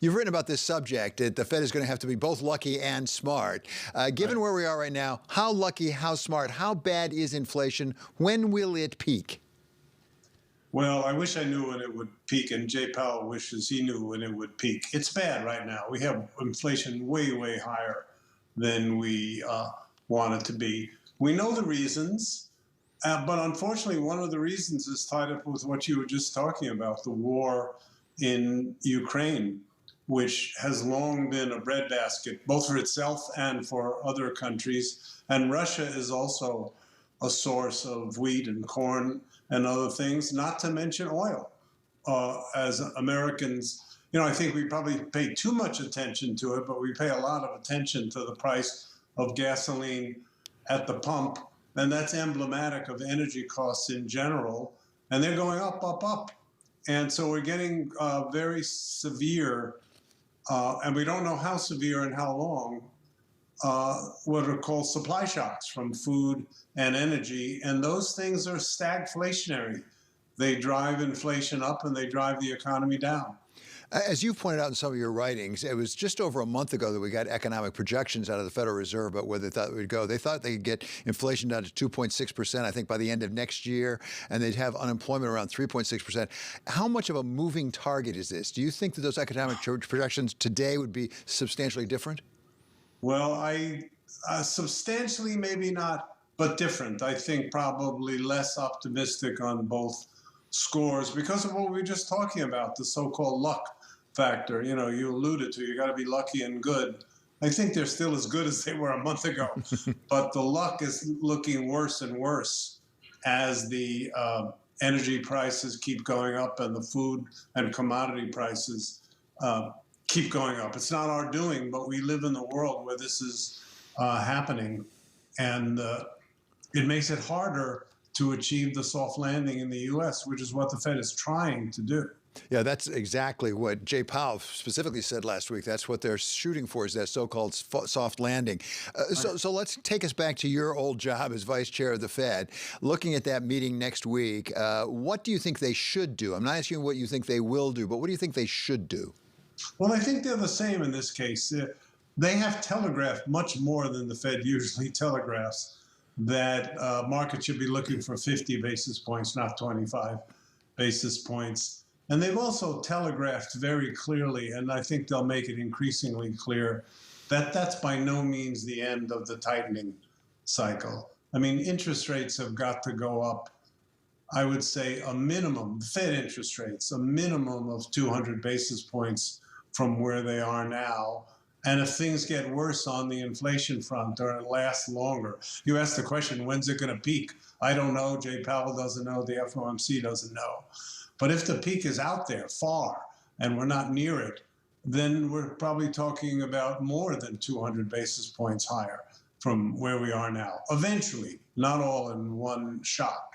You've written about this subject that the Fed is going to have to be both lucky and smart. Given where we are right now, how lucky, how smart, how bad is inflation? When will it peak? Well, I wish I knew when it would peak, and Jay Powell wishes he knew when it would peak. It's bad right now. We have inflation way, way higher than we want it to be. We know the reasons, but unfortunately, one of the reasons is tied up with what you were just talking about, the war in Ukraine, which has long been a breadbasket, both for itself and for other countries. And Russia is also a source of wheat and corn and other things, not to mention oil. As Americans, I think we probably pay too much attention to it, but we pay a lot of attention to the price of gasoline at the pump. And that's emblematic of energy costs in general. And they're going up, up, up. And so we're getting very severe, and we don't know how severe and how long, what are called supply shocks from food and energy. And those things are stagflationary. They drive inflation up and they drive the economy down. As you've pointed out in some of your writings, it was just over a month ago that we got economic projections out of the Federal Reserve about where they thought it would go. They thought they could get inflation down to 2.6%, I think, by the end of next year, and they'd have unemployment around 3.6%. How much of a moving target is this? Do you think that those economic projections today would be substantially different? Well, substantially maybe not, but different. I think probably less optimistic on both scores because of what we were just talking about, the so-called luck factor. You alluded to, you got to be lucky and good. I think they're still as good as they were a month ago, but the luck is looking worse and worse as the energy prices keep going up and the food and commodity prices keep going up. It's not our doing, but we live in the world where this is happening, and it makes it harder to achieve the soft landing in the U.S., which is what the Fed is trying to do. Yeah, that's exactly what Jay Powell specifically said last week. That's what they're shooting for, is that so-called soft landing. So let's take us back to your old job as vice chair of the Fed. Looking at that meeting next week, what do you think they should do? I'm not asking you what you think they will do, but what do you think they should do? Well, I think they're the same in this case. They have telegraphed much more than the Fed usually telegraphs, that markets should be looking for 50 basis points, not 25 basis points. And they've also telegraphed very clearly, and I think they'll make it increasingly clear, that that's by no means the end of the tightening cycle. I mean, interest rates have got to go up, I would say a minimum, Fed interest rates, a minimum of 200 basis points from where they are now. And if things get worse on the inflation front or it lasts longer, you asked the question, when's it going to peak? I don't know. Jay Powell doesn't know. The FOMC doesn't know. But if the peak is out there far and we're not near it, then we're probably talking about more than 200 basis points higher from where we are now. Eventually, not all in one shot.